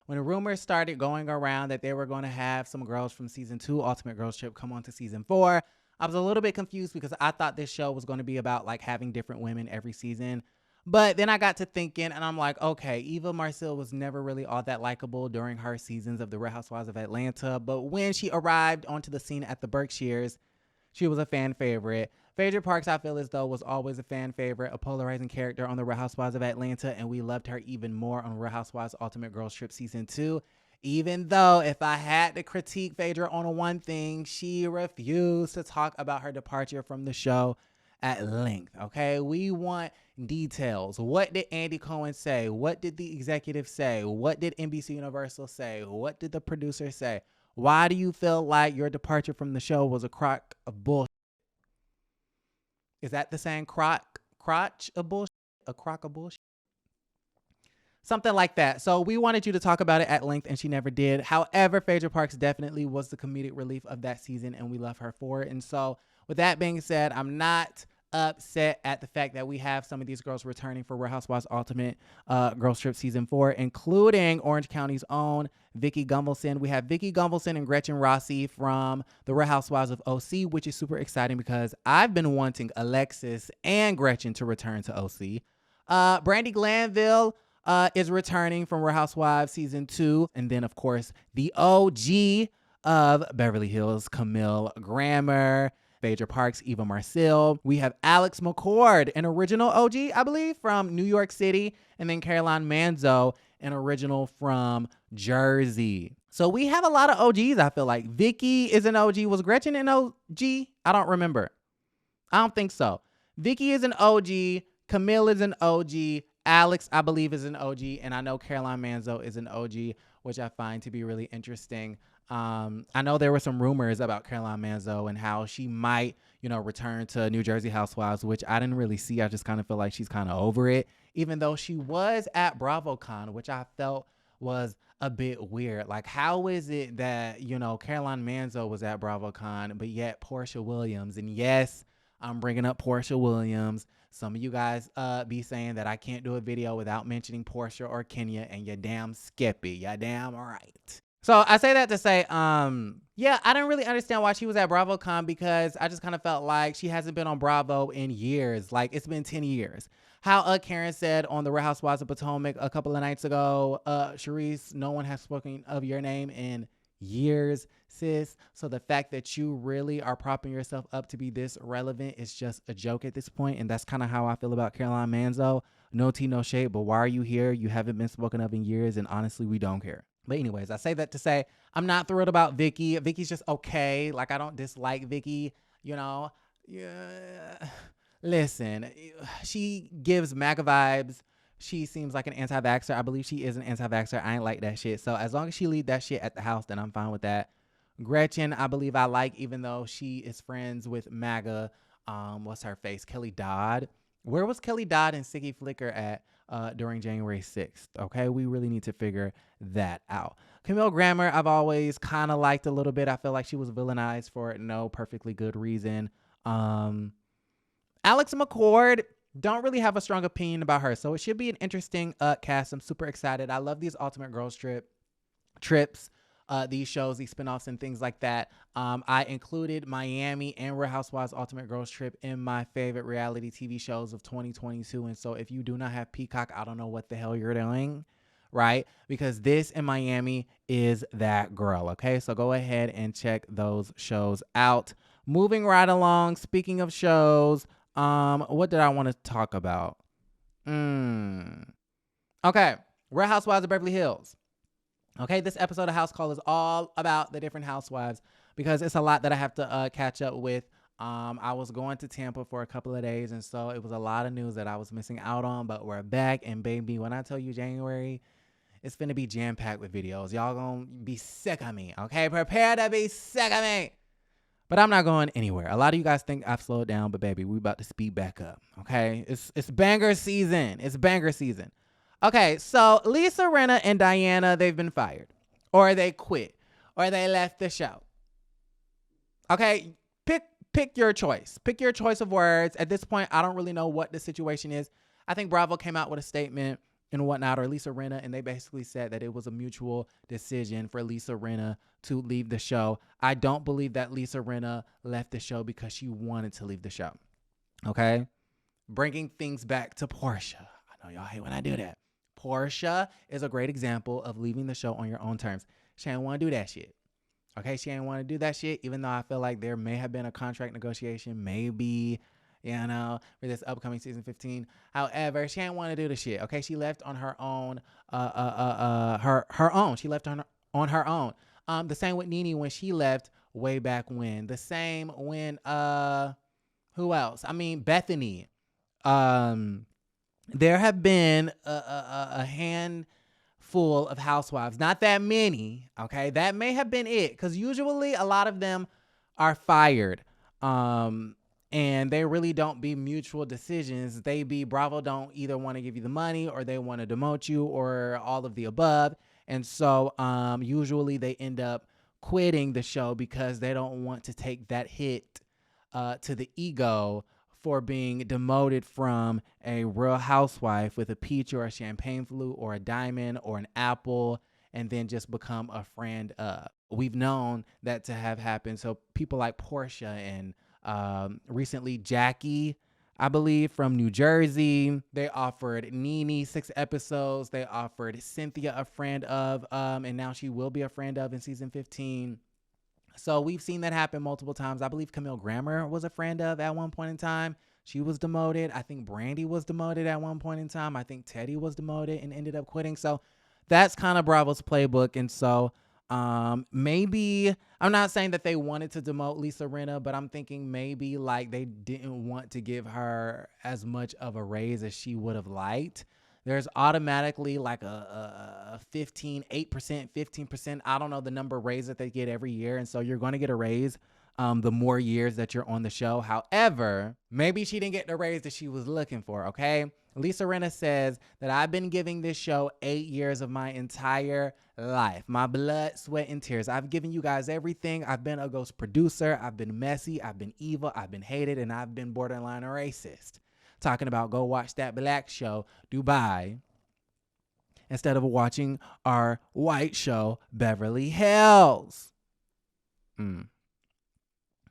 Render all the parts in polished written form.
when rumors started going around that they were going to have some girls from season 2 Ultimate Girls Trip come on to season 4, I was a little bit confused because I thought this show was going to be about like having different women every season. But then I got to thinking and I'm like, okay, Eva Marcille was never really all that likable during her seasons of the Real Housewives of Atlanta. But when she arrived onto the scene at the Berkshires, she was a fan favorite. Phaedra Parks, I feel as though, was always a fan favorite, a polarizing character on the Real Housewives of Atlanta, and we loved her even more on Real Housewives Ultimate Girls Trip Season 2. Even though if I had to critique Phaedra on one thing, she refused to talk about her departure from the show at length, okay? We want details. What did Andy Cohen say? What did the executive say? What did NBC Universal say? What did the producer say? Why do you feel like your departure from the show was a crock of bullshit? Is that the saying crotch of bullshit? A crock of bullshit? Something like that. So we wanted you to talk about it at length and she never did. However, Phaedra Parks definitely was the comedic relief of that season and we love her for it. And so with that being said, I'm not upset at the fact that we have some of these girls returning for Real Housewives Ultimate Girls Trip Season 4, including Orange County's own Vicki Gunvalson. We have Vicki Gunvalson and Gretchen Rossi from the Real Housewives of OC, which is super exciting because I've been wanting Alexis and Gretchen to return to OC. Brandi Glanville is returning from Real Housewives Season 2. And then, of course, the OG of Beverly Hills, Camille Grammer, Phaedra Parks, Eva Marcille. We have Alex McCord, an original OG, I believe, from New York City. And then Caroline Manzo, an original from Jersey. So we have a lot of OGs, I feel like. Vicki is an OG. Was Gretchen an OG? I don't remember. I don't think so. Vicki is an OG. Camille is an OG. Alex, I believe, is an OG. And I know Caroline Manzo is an OG, which I find to be really interesting. I know there were some rumors about Caroline Manzo and how she might, return to New Jersey Housewives, which I didn't really see. I just kind of feel like she's kind of over it, even though she was at BravoCon, which I felt was a bit weird. Like, how is it that, Caroline Manzo was at BravoCon, but yet Portia Williams, and yes, I'm bringing up Portia Williams. Some of you guys be saying that I can't do a video without mentioning Portia or Kenya, and you're damn skippy. You're damn right. So I say that to say, yeah, I didn't really understand why she was at BravoCon because I just kind of felt like she hasn't been on Bravo in years. Like, it's been 10 years. How Karen said on the Real Housewives of Potomac a couple of nights ago, Charisse, no one has spoken of your name in years, sis. So the fact that you really are propping yourself up to be this relevant is just a joke at this point. And that's kind of how I feel about Caroline Manzo. No tea, no shade, but why are you here? You haven't been spoken of in years, and honestly, we don't care. But anyways, I say that to say I'm not thrilled about Vicki. Vicki's just okay. Like, I don't dislike Vicki, Yeah. Listen, she gives MAGA vibes. She seems like an anti-vaxxer. I believe she is an anti-vaxxer. I ain't like that shit. So as long as she leave that shit at the house, then I'm fine with that. Gretchen, I believe I like, even though she is friends with MAGA. What's her face? Kelly Dodd. Where was Kelly Dodd and Siggy Flicker at during January 6th? Okay, we really need to figure that out. Camille Grammer, I've always kind of liked a little bit. I feel like she was villainized for no perfectly good reason. Alex McCord, don't really have a strong opinion about her. So it should be an interesting cast. I'm super excited. I love these Ultimate Girls trips. These shows, these spinoffs and things like that. I included Miami and Real Housewives Ultimate Girls Trip in my favorite reality TV shows of 2022. And so if you do not have Peacock, I don't know what the hell you're doing, right? Because this in Miami is that girl, okay? So go ahead and check those shows out. Moving right along, speaking of shows, what did I want to talk about? Okay, Real Housewives of Beverly Hills. Okay, this episode of House Call is all about the different housewives because it's a lot that I have to catch up with. I was going to Tampa for a couple of days, and so it was a lot of news that I was missing out on, but we're back. And baby, when I tell you January, it's finna be jam-packed with videos. Y'all gonna be sick of me, okay? Prepare to be sick of me. But I'm not going anywhere. A lot of you guys think I've slowed down, but baby, we about to speed back up, okay? It's banger season. It's banger season. Okay, so Lisa, Rinna, and Diana, they've been fired. Or they quit. Or they left the show. Okay, pick your choice. Pick your choice of words. At this point, I don't really know what the situation is. I think Bravo came out with a statement and whatnot, or Lisa Rinna, and they basically said that it was a mutual decision for Lisa Rinna to leave the show. I don't believe that Lisa Rinna left the show because she wanted to leave the show. Okay? Bringing things back to Portia. I know y'all hate when I do that. Portia is a great example of leaving the show on your own terms. She didn't want to do that shit. Okay, she didn't want to do that shit, even though I feel like there may have been a contract negotiation, maybe, for this upcoming season 15. However, she didn't want to do the shit. Okay, she left on her own. Her own. She left on her own. The same with Nene when she left way back when. The same when who else? I mean, Bethany. There have been a handful of housewives, not that many, okay? That may have been it, because usually a lot of them are fired, and they really don't be mutual decisions. They be Bravo don't either want to give you the money, or they want to demote you, or all of the above. And so usually they end up quitting the show because they don't want to take that hit to the ego for being demoted from a Real Housewife with a peach or a champagne flute or a diamond or an apple, and then just become a friend of. We've known that to have happened. So people like Portia and recently Jackie, I believe, from New Jersey, they offered Nene 6 episodes. They offered Cynthia a friend of, and now she will be a friend of in season 15. So we've seen that happen multiple times. I believe Camille Grammer was a friend of at one point in time. She was demoted. I think Brandy was demoted at one point in time. I think Teddy was demoted and ended up quitting. So that's kind of Bravo's playbook. And so maybe, I'm not saying that they wanted to demote Lisa Rinna, but I'm thinking maybe like they didn't want to give her as much of a raise as she would have liked. There's automatically like a 8%, 15%. I don't know the number raise that they get every year. And so you're going to get a raise the more years that you're on the show. However, maybe she didn't get the raise that she was looking for, okay? Lisa Rinna says that I've been giving this show 8 years of my entire life. My blood, sweat, and tears. I've given you guys everything. I've been a ghost producer. I've been messy. I've been evil. I've been hated. And I've been borderline racist. Talking about go watch that black show, Dubai, instead of watching our white show, Beverly Hills.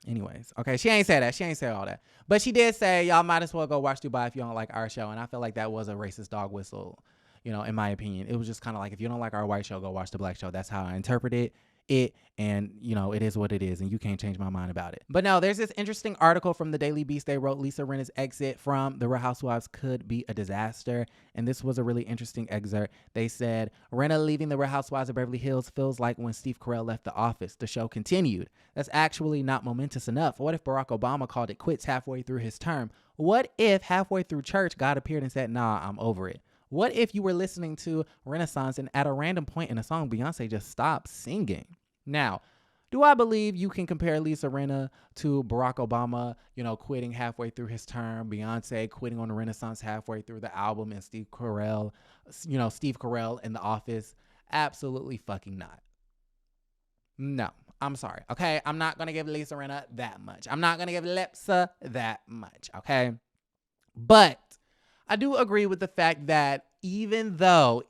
Anyways, okay, she ain't said that. She ain't said all that. But she did say, y'all might as well go watch Dubai if you don't like our show. And I feel like that was a racist dog whistle, in my opinion. It was just kind of like, if you don't like our white show, go watch the black show. That's how I interpreted it. And, it is what it is. And you can't change my mind about it. But no, there's this interesting article from the Daily Beast. They wrote Lisa Rinna's exit from the Real Housewives could be a disaster. And this was a really interesting excerpt. They said, Rinna leaving the Real Housewives of Beverly Hills feels like when Steve Carell left The Office. The show continued. That's actually not momentous enough. What if Barack Obama called it quits halfway through his term? What if halfway through church, God appeared and said, nah, I'm over it? What if you were listening to Renaissance and at a random point in a song, Beyonce just stopped singing? Now, do I believe you can compare Lisa Rinna to Barack Obama, quitting halfway through his term, Beyonce quitting on the Renaissance halfway through the album, and Steve Carell in The Office? Absolutely fucking not. No, I'm sorry. Okay, I'm not going to give Lisa Rinna that much. I'm not going to give Lipsa that much, okay? But I do agree with the fact that even though,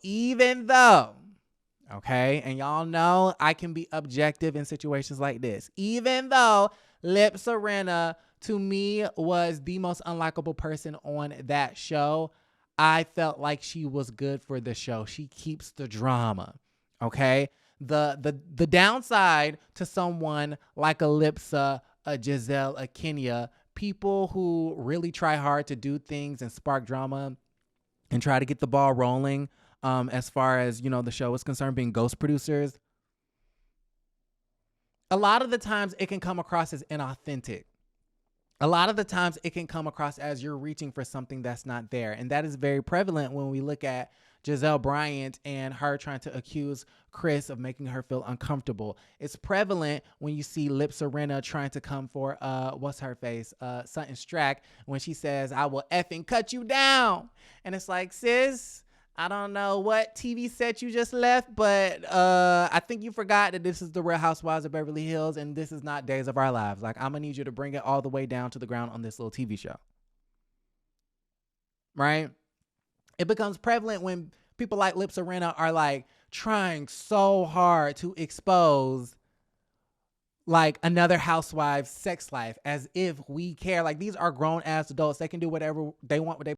okay, and y'all know I can be objective in situations like this. Even though Lipsa Rinna, to me, was the most unlikable person on that show, I felt like she was good for the show. She keeps the drama, okay? The downside to someone like a Lipsa, a Giselle, a Kenya, people who really try hard to do things and spark drama and try to get the ball rolling, as far as, the show is concerned, being ghost producers, a lot of the times it can come across as inauthentic. A lot of the times it can come across as you're reaching for something that's not there. And that is very prevalent when we look at Giselle Bryant and her trying to accuse Chris of making her feel uncomfortable. It's prevalent when you see Lipsa Rinna trying to come for, what's her face? Sutton Strack, when she says, I will effing cut you down. And it's like, sis, I don't know what TV set you just left, but I think you forgot that this is the Real Housewives of Beverly Hills and this is not Days of Our Lives. Like, I'm going to need you to bring it all the way down to the ground on this little TV show. Right? It becomes prevalent when people like Lips Arena are like trying so hard to expose like another housewife's sex life as if we care. Like, these are grown ass adults. They can do whatever they want with their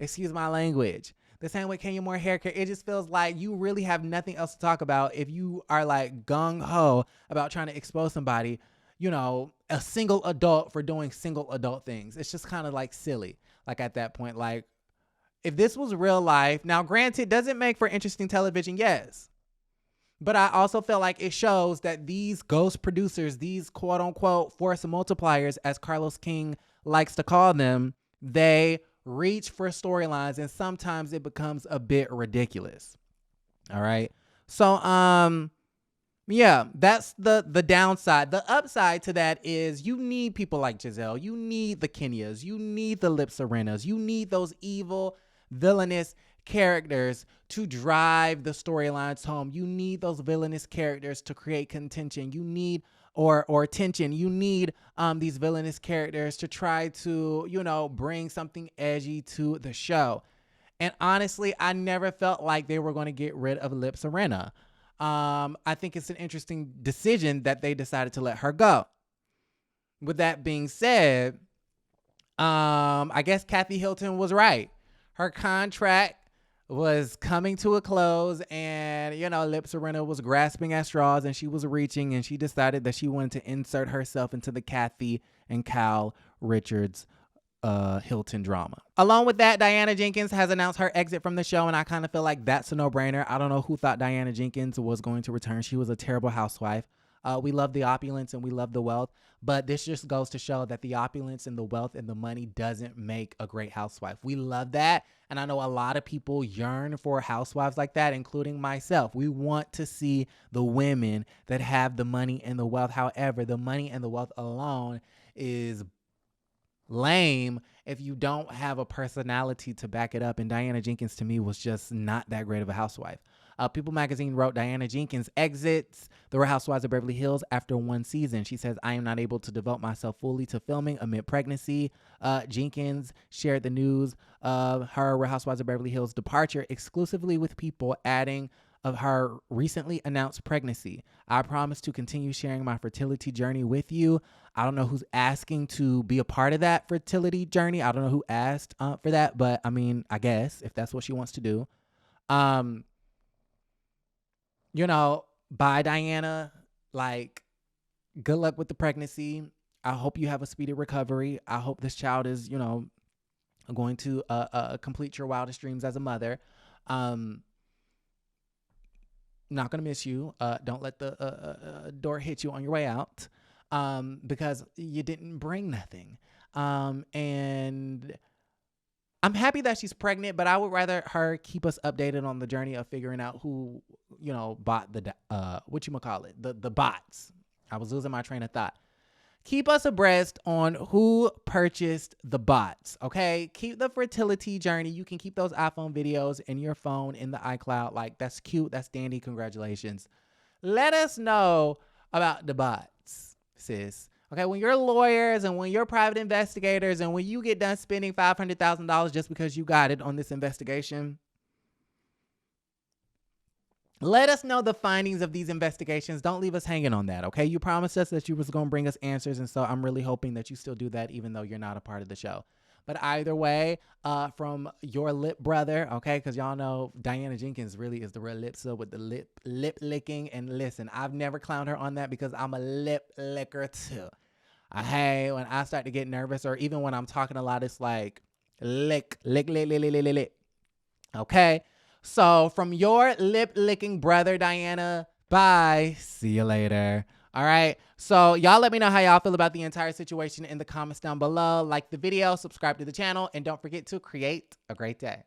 excuse my language. The same way Kenya Moore hair care. It just feels like you really have nothing else to talk about if you are like gung ho about trying to expose somebody, you know, a single adult for doing single adult things. It's just kind of like silly. Like at that point, like if this was real life, now granted, does it make for interesting television? Yes. But I also feel like it shows that these ghost producers, these quote unquote force multipliers, as Carlos King likes to call them, they reach for storylines and sometimes it becomes a bit ridiculous. All right. So, yeah, that's the downside. The upside to that is you need people like Giselle. You need the Kenyas. You need the Lips Arenas. You need those evil, villainous characters to drive the storylines home. You need those villainous characters to create contention. You need or tension. You need these villainous characters to try to, you know, bring something edgy to the show. And honestly, I never felt like they were going to get rid of Lips Arena. I think it's an interesting decision that they decided to let her go. With that being said, I guess Kathy Hilton was right. Her contract was coming to a close and, you know, Lips Arena was grasping at straws and she was reaching and she decided that she wanted to insert herself into the Kathy and Kyle Richards Hilton drama. Along with that, Diana Jenkins has announced her exit from the show, and I kind of feel like that's a no-brainer. I don't know who thought Diana Jenkins was going to return. She was a terrible housewife. We love the opulence and we love the wealth, but this just goes to show that the opulence and the wealth and the money doesn't make a great housewife. We love that, and I know a lot of people yearn for housewives like that, including myself. We want to see the women that have the money and the wealth. However, the money and the wealth alone is lame if you don't have a personality to back it up, and Diana Jenkins to me was just not that great of a housewife. People magazine wrote Diana Jenkins exits the Real Housewives of Beverly Hills after one season. She says, "I am not able to devote myself fully to filming amid pregnancy." Jenkins shared the news of her Real Housewives of Beverly Hills departure exclusively with people, adding of her recently announced pregnancy. "I promise to continue sharing my fertility journey with you." I don't know who's asking to be a part of that fertility journey. I don't know who asked for that, but I mean, I guess if that's what she wants to do. You know, bye, Diana. Like, good luck with the pregnancy. I hope you have a speedy recovery. I hope this child is, you know, going to complete your wildest dreams as a mother. Not going to miss you. Don't let the door hit you on your way out because you didn't bring nothing. And I'm happy that she's pregnant, but I would rather her keep us updated on the journey of figuring out who, you know, bought the, the bots. I was losing my train of thought. Keep us abreast on who purchased the bots, okay? Keep the fertility journey. You can keep those iPhone videos in your phone in the iCloud. Like, that's cute. That's dandy. Congratulations. Let us know about the bots, sis. Okay, when you're lawyers and when you're private investigators and when you get done spending $500,000 just because you got it on this investigation, let us know the findings of these investigations. Don't leave us hanging on that, okay? You promised us that you was going to bring us answers, and so I'm really hoping that you still do that even though you're not a part of the show. But either way, from your lip brother, okay, because y'all know Diana Jenkins really is the real lipsa with the lip licking. And listen, I've never clowned her on that because I'm a lip licker too. Hey, when I start to get nervous or even when I'm talking a lot, it's like lick, lick, lick, lick, lick, lick, lick. Okay? So from your lip licking brother, Diana, bye. See you later. All right. So y'all let me know how y'all feel about the entire situation in the comments down below. Like the video, subscribe to the channel, and don't forget to create a great day.